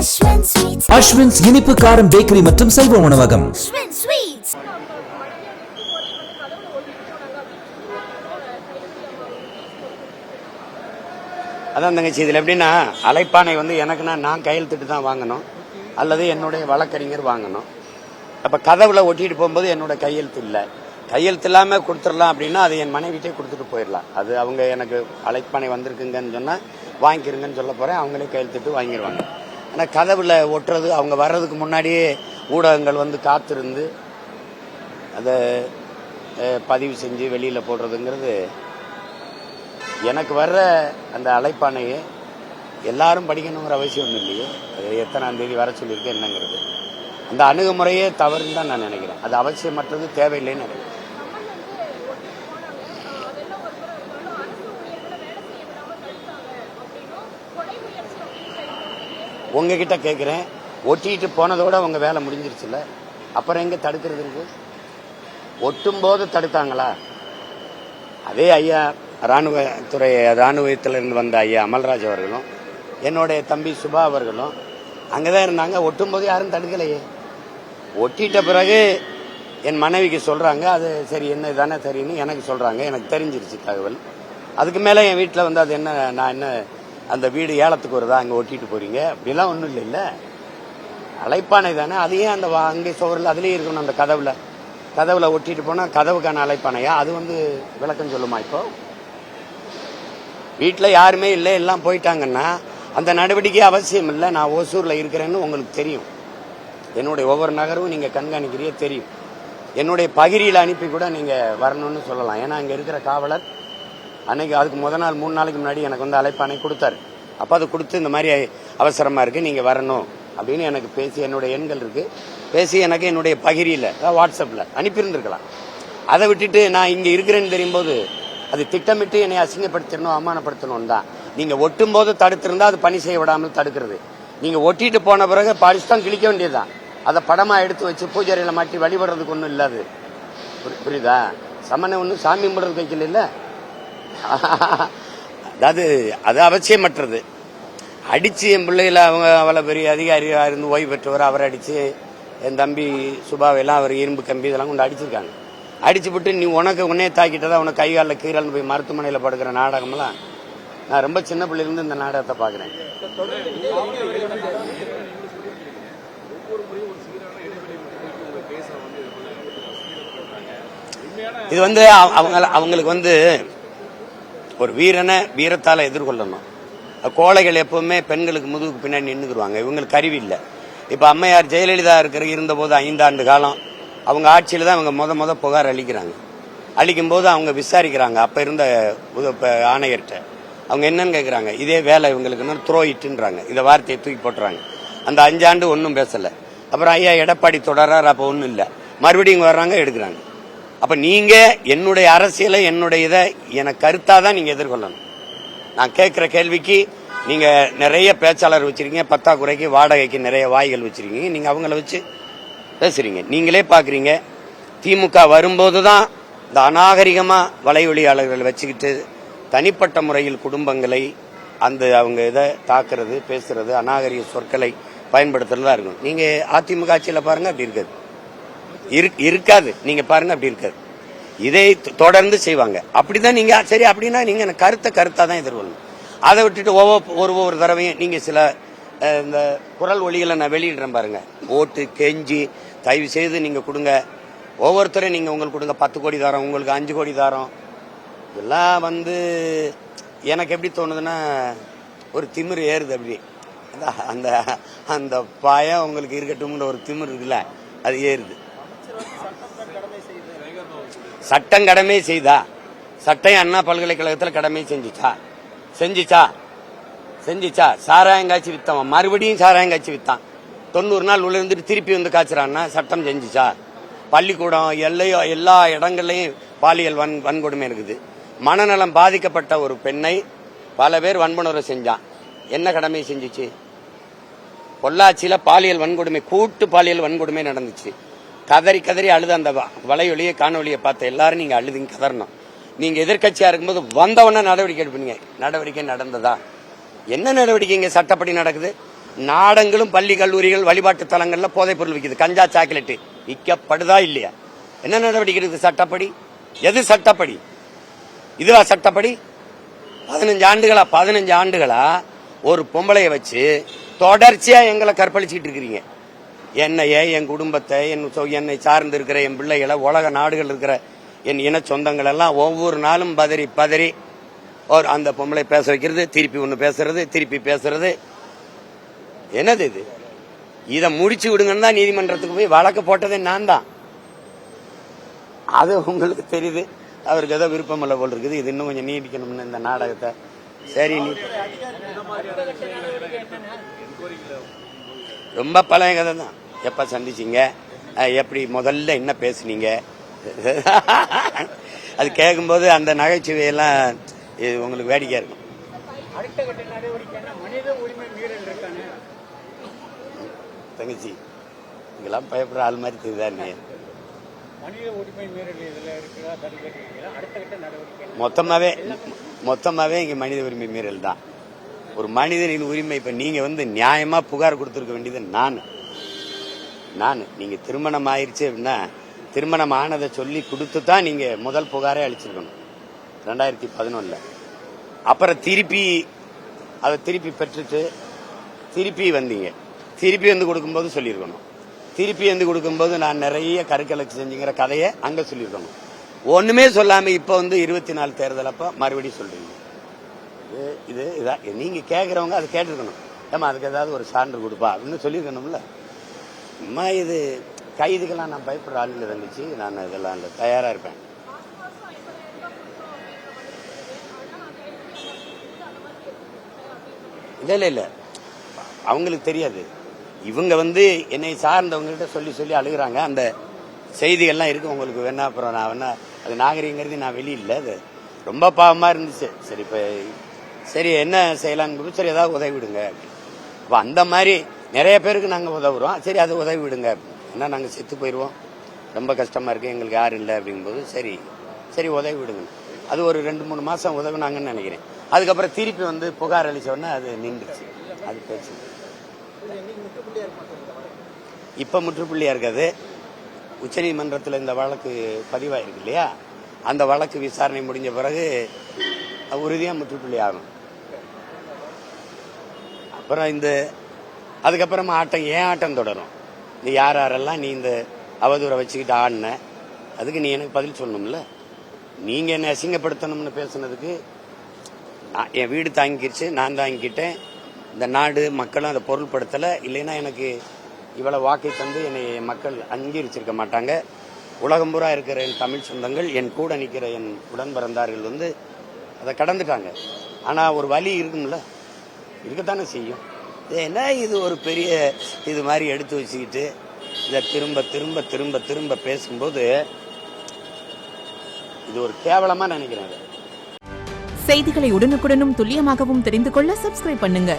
அஸ்வின்ஸ் இனிப்பு காரம் பேக்கரி மற்றும் செல்வ உணவகம். அதான் தங்கச்சி, இதில் எப்படின்னா அழைப்பானை வந்து எனக்குன்னா நான் கையெழுத்திட்டு தான் வாங்கணும் அல்லது என்னுடைய வழக்கறிஞர் வாங்கணும். அப்போ கதவுல ஒட்டிட்டு போகும்போது என்னோட கையெழுத்து இல்லை, கையெழுத்து இல்லாமல் கொடுத்துடலாம் அப்படின்னா அது என் மனைவிட்டே கொடுத்துட்டு போயிடலாம். அது அவங்க எனக்கு அழைப்பானை வந்திருக்குங்கன்னு சொன்னால் வாங்கிக்கிறங்கன்னு சொல்ல போகிறேன், அவங்களே கையெழுத்திட்டு வாங்கிடுவாங்க. ஆனால் கதவுல ஒட்டுறது அவங்க வர்றதுக்கு முன்னாடியே ஊடகங்கள் வந்து காத்திருந்து அதை பதிவு செஞ்சு வெளியில் போடுறதுங்கிறது, எனக்கு வர்ற அந்த அழைப்பானையை எல்லாரும் படிக்கணுங்கிற அவசியம் ஒன்றும் இல்லையே. அது எத்தனாம் தேதி வர சொல்லியிருக்கு என்னங்கிறது அந்த அணுகுமுறையே தவறுன்னு தான் நான் நினைக்கிறேன். அது அவசியமற்றது, தேவையில்லைன்னு நினைக்கிறேன். உங்ககிட்ட கேட்குறேன், ஒட்டிட்டு போனதோட உங்க வேலை முடிஞ்சிருச்சுல்ல, அப்புறம் எங்க தடுக்கிறது இருக்கு? ஒட்டும் போது தடுத்தாங்களா? அதே ஐயா ராணுவத்திலிருந்து வந்த ஐயா அமல்ராஜ் அவர்களும் என்னுடைய தம்பி சுபா அவர்களும் அங்கதான் இருந்தாங்க. ஒட்டும் போது யாரும் தடுக்கலையே. ஒட்டிட்ட பிறகு என் மனைவிக்கு சொல்றாங்க, அது சரி என்ன தானே சரின்னு எனக்கு சொல்றாங்க. எனக்கு தெரிஞ்சிருச்சு தகவல். அதுக்கு மேல என் வீட்டில் வந்து அது என்ன, நான் என்ன அந்த வீடு ஏலத்துக்கு வருதா, அங்கே ஒட்டிட்டு போறீங்க அப்படிலாம் ஒன்றும் இல்லை. அழைப்பானை தானே, அதையே அந்த அங்கே சோறில் அதுலேயே இருக்கணும். அந்த கதவுல ஒட்டிட்டு போனா கதவுக்கான அழைப்பானையா? அது வந்து விளக்கம் சொல்லுமா? இப்போ வீட்டில் யாருமே இல்லை, எல்லாம் போயிட்டாங்கன்னா அந்த நடவடிக்கை அவசியம் இல்லை. நான் ஓசூரில் இருக்கிறேன்னு உங்களுக்கு தெரியும். என்னுடைய ஒவ்வொரு நகரும் நீங்கள் கண்காணிக்கிறீங்க தெரியும். என்னுடைய பகிரியில் அனுப்பி கூட நீங்கள் வரணும்னு சொல்லலாம். ஏன்னா அங்கே இருக்கிற காவலர் அன்னைக்கு அதுக்கு முதல் நாள் 3 நாளைக்கு முன்னாடி எனக்கு வந்து அழைப்பானை கொடுத்தாரு. அப்போ அது கொடுத்து இந்த மாதிரி அவசரமாக இருக்குது நீங்கள் வரணும் அப்படின்னு எனக்கு பேசி, என்னுடைய எண்கள் இருக்குது, பேசி எனக்கு என்னுடைய பகிரியில் வாட்ஸ்அப்பில் அனுப்பியிருந்திருக்கலாம். அதை விட்டுட்டு நான் இங்கே இருக்கிறேன்னு தெரியும் போது அது திட்டமிட்டு என்னை அசிங்கப்படுத்தணும், அவமானப்படுத்தணும் தான். நீங்கள் ஒட்டும் போது தடுத்திருந்தா அது பணி செய்ய விடாமல் தடுக்கிறது. நீங்கள் ஒட்டிட்டு போன பிறகு பாலிஸ்தான் கிழிக்க வேண்டியதுதான். அதை படமாக எடுத்து வச்சு பூஜையில் மாட்டி வழிபடுறதுக்கு ஒன்றும் இல்லாது. புரியுதா? சமனை ஒன்றும் சாமி கும்பிடுறதுக்கு வைக்கல இல்லை. அதாவது அது அவசியமற்றது. அடிச்சு என் பிள்ளைகளை அவங்க அவ்வளோ பெரிய அதிகாரியாக இருந்து ஓய்வு பெற்றவர், அவரை அடித்து என் தம்பி சுபாவெல்லாம் அவர் இரும்பு கம்பி இதெல்லாம் கொண்டு அடிச்சிருக்காங்க. அடிச்சு விட்டு நீ உன்னே தாக்கிட்டதா உனக்கு கை காலில் கீரல்னு போய் மருத்துவமனையில் படுக்கிற நாடகம்லாம் நான் ரொம்ப சின்ன பிள்ளையிலிருந்து இந்த நாடகத்தை பார்க்குறேன். இது வந்து அவங்களுக்கு வந்து ஒரு வீரத்தால எதிர்கொள்ளணும். கோழைகள் எப்பவுமே பெண்களுக்கு முதுகுக்கு பின்னாடி நின்றுக்குருவாங்க. இவங்களுக்கு அறிவு இல்லை. இப்ப அம்மையார் ஜெயலலிதா இருந்தபோது 5 ஆண்டு காலம் அவங்க ஆட்சியில தான் அவங்க முத புகார் அளிக்கிறாங்க. அளிக்கும் போது அவங்க விசாரிக்கிறாங்க அப்ப இருந்த ஆணையர்கிட்ட. அவங்க என்னன்னு கேட்கறாங்க, இதே வேலை இவங்களுக்கு த்ரோ இட்டுன்றாங்க. இந்த வார்த்தையை தூக்கி போட்டுறாங்க. அந்த 5 ஆண்டு ஒன்றும் பேசல. அப்புறம் ஐயா எடப்பாடி தொடரார், அப்ப ஒன்றும் இல்லை. மறுபடியும் வர்றாங்க, எடுக்கிறாங்க. அப்ப நீங்க என்னுடைய அரசியலை என்னுடைய இதை எனக்கு கருத்தாதான் நீங்க எதிர்கொள்ளணும். நான் கேட்கிற கேள்விக்கு நீங்க நிறைய பேச்சாளர் வச்சிருக்கீங்க, பத்தாக்குறைக்கு வாடகைக்கு நிறைய வாய்கள் வச்சிருக்கீங்க. நீங்க அவங்கள வச்சு பேசுறீங்க. நீங்களே பாக்குறீங்க, திமுக வரும்போதுதான் இந்த அநாகரிகமா வலையொலியாளர்கள் வச்சுக்கிட்டு தனிப்பட்ட முறையில் குடும்பங்களை அவங்க இதை தாக்குறது, பேசுறது, அநாகரிக சொற்களை பயன்படுத்துறதா இருக்கும். நீங்க அதிமுக ஆட்சியில பாருங்க, அப்படி இருக்காது. நீங்க பாருங்க, அப்படி இருக்காது. இதை தொடர்ந்து செய்வாங்க. அப்படிதான் நீங்க சரி அப்படின்னா நீங்க கருத்தா தான் எதிர்கொள்ளணும். அதை விட்டுட்டு ஒவ்வொரு தடவையும் நீங்க சில இந்த குரல் ஒலிகளை நான் வெளியிடுறேன் பாருங்க, ஓட்டு கெஞ்சி தயவு செய்து நீங்க கொடுங்க, ஒவ்வொருத்தரும் நீங்க உங்களுக்கு கொடுங்க, 10 கோடி தாரம், உங்களுக்கு 5 கோடி தாரம். இதெல்லாம் வந்து எனக்கு எப்படி தோணுதுன்னா ஒரு திமிரு ஏறுது. அப்படி அந்த அந்த பயம் உங்களுக்கு இருக்கட்டும்னு ஒரு திமிரு இருக்குல்ல, அது ஏறுது. சட்டம் கடமை செய்தா? சட்டம் அண்ணா பல்கலைக்கழகத்தில் கடமை செஞ்சிச்சா? சாராயங்காய்ச்சி வித்தவன் மறுபடியும் சாராயங்காய்ச்சி வித்தான். 90 நாள் உள்ள இருந்துட்டு திருப்பி வந்து காய்ச்சறான்னா சட்டம் செஞ்சிச்சா? பள்ளிக்கூடம் எல்லா இடங்கள்லையும் பாலியல் வன்கொடுமை இருக்குது. மனநலம் பாதிக்கப்பட்ட ஒரு பெண்ணை பல பேர் வன்புணர்வு செஞ்சான். என்ன கடமை செஞ்சிச்சு? பொள்ளாச்சியில பாலியல் வன்கொடுமை, கூட்டு பாலியல் வன்கொடுமை நடந்துச்சு. கதறி அழுது அந்த வலையொலியை காணொலியை பார்த்த எல்லாரும் நீங்க அழுதுங்க, கதறணும். நீங்க எதிர்கட்சியா இருக்கும்போது வந்தவன நடவடிக்கை எடுப்பீங்க. நடவடிக்கை நடந்ததா? என்ன நடவடிக்கை இங்க சட்டப்படி நடக்குது? நாடங்களும் பள்ளி கல்லூரிகள் வழிபாட்டு தலங்கள்ல போதைப் பொருள் விற்குது. கஞ்சா, சாக்லேட் விற்கப்படுதா இல்லையா? என்ன நடவடிக்கை இருக்குது சட்டப்படி? எது சட்டப்படி? இதுவா சட்டப்படி? 15 ஆண்டுகளா ஒரு பொம்பளைய வச்சு தொடர்ச்சியா எங்களை கற்பழிச்சுட்டு இருக்கிறீங்க. என்னைய, என் குடும்பத்தை, என்னை சார்ந்து இருக்கிற என் பிள்ளைகளை, உலக நாடுகள் இருக்கிற என் இன சொந்தங்கள் எல்லாம் ஒவ்வொரு நாளும் பதறி பதறி அந்த பொம்பளை பேச வைக்கிறது, திருப்பி ஒண்ணு பேசுறது, திருப்பி பேசுறது. என்னது இது? இதை முடிச்சு விடுங்கன்னு தான் நீதிமன்றத்துக்கு போய் வழக்கு போட்டதே நான் தான். அது உங்களுக்கு தெரியுது. அவருக்கு ஏதோ விருப்பம் இல்லை போல் இருக்குது. இது இன்னும் கொஞ்சம் நீடிக்கணும்னு இந்த நாடகத்தை. சரி, ரொம்ப பழைய கதை தான். எப்ப சந்திச்சீங்க, எப்படி முதல்ல என்ன பேசுனீங்க, அது கேட்கும்போது அந்த நகைச்சுவையெல்லாம் உங்களுக்கு வேடிக்கையா இருக்கும். தங்கச்சி, இதெல்லாம் பயப்படுற ஆள் மாதிரி தெரியுதா? மொத்தமாவே இங்க மனித உரிமை மீறல் தான். ஒரு மனிதனின் உரிமை. இப்ப நீங்க நியாயமா புகார் கொடுத்திருக்க வேண்டியது நான். நீங்க திருமணம் ஆயிருச்சு அப்படின்னா திருமணம் ஆனதை சொல்லி கொடுத்து தான் நீங்க முதல் புகாரே அளிச்சிருக்கணும் 2011. அப்புறம் அதை திருப்பி பெற்றுட்டு திருப்பி வந்தீங்க. திருப்பி கொடுக்கும்போது சொல்லியிருக்கணும். திருப்பி கொடுக்கும்போது நான் நிறைய கருக்கலைக்கு செஞ்சுங்கிற கதையை அங்க சொல்லியிருக்கணும். ஒண்ணுமே சொல்லாம இப்ப 24 தேர்தல் அப்ப மறுபடியும் சொல்றீங்க. இது நீங்க கேட்கறவங்க அதை கேட்டிருக்கணும். ஏமா அதுக்கு ஏதாவது ஒரு சான்று கொடுப்பா அப்படின்னு சொல்லியிருக்கணும்ல. அம்மா, இது கைதுக்கெல்லாம் நான் பயப்படுற ஆள் இல்லை தங்கச்சி. நான் இதெல்லாம் இல்லை, தயாரா இருப்பேன். இல்ல அவங்களுக்கு தெரியாது. இவங்க என்னை சார்ந்தவங்ககிட்ட சொல்லி அழுகுறாங்க. அந்த செய்திகள்லாம் இருக்கு உங்களுக்கு வேணா. அப்புறம் நான் வேணா அது நாகரிகங்கிறது நான் வெளியில. அது ரொம்ப பாவமா இருந்துச்சு. சரி என்ன செய்யலான்னு சரி ஏதாவது உதவி விடுங்க. இப்போ அந்த மாதிரி நிறைய பேருக்கு நாங்க உதவுறோம். சரி அதை உதவி விடுங்க. ஏன்னா நாங்க செத்து போயிடுவோம், ரொம்ப கஷ்டமா இருக்கு, எங்களுக்கு யாரும் இல்லை அப்படிங்கும்போது சரி உதவி விடுங்க. அது ஒரு 2-3 மாசம் உதவுனாங்கன்னு நினைக்கிறேன். அதுக்கப்புறம் திருப்பி புகார் அளிச்சோடனே அது நின்றுச்சு. அது பேச்சு இப்ப முற்றுப்புள்ளியா இருக்காது. உச்சநீதிமன்றத்தில் இந்த வழக்கு பதிவாயிருக்கு இல்லையா? அந்த வழக்கு விசாரணை முடிஞ்ச பிறகு உறுதியா முற்றுப்புள்ளி ஆகும். அப்புறம் அதுக்கப்புறமா ஏன் ஆட்டம் தொடரும். இந்த யாரெல்லாம் நீ இந்த அவதூறை வச்சுக்கிட்டு ஆடின, அதுக்கு நீ எனக்கு பதில் சொல்லணும்ல. நீங்க என்ன அசிங்கப்படுத்தணும்னு பேசுனதுக்கு என் வீடு தாங்கிக்கிடுச்சு, நான் தாங்கிக்கிட்டேன். இந்த நாடு மக்களும் அதை பொருள்படுத்தல. இல்லைன்னா எனக்கு இவ்வளவு வாக்கை தந்து என்னை மக்கள் அங்கீகரிச்சிருக்க மாட்டாங்க. உலகம் பூரா இருக்கிற என் தமிழ் சொந்தங்கள், என் கூட நிற்கிற என் உடன் பிறந்தார்கள் அதை கடந்துட்டாங்க. ஆனா ஒரு வலி இருக்கும்ல, இருக்கத்தானே செய்யும். ஏன்னா இது ஒரு பெரிய இது மாதிரி எடுத்து வச்சுக்கிட்டு இதை திரும்ப திரும்ப திரும்ப திரும்ப பேசும்போது இது ஒரு கேவலமா நினைக்கிறேன். செய்திகளை உடனுக்குடனும் துல்லியமாகவும் தெரிந்து கொள்ள சப்ஸ்கிரைப் பண்ணுங்க.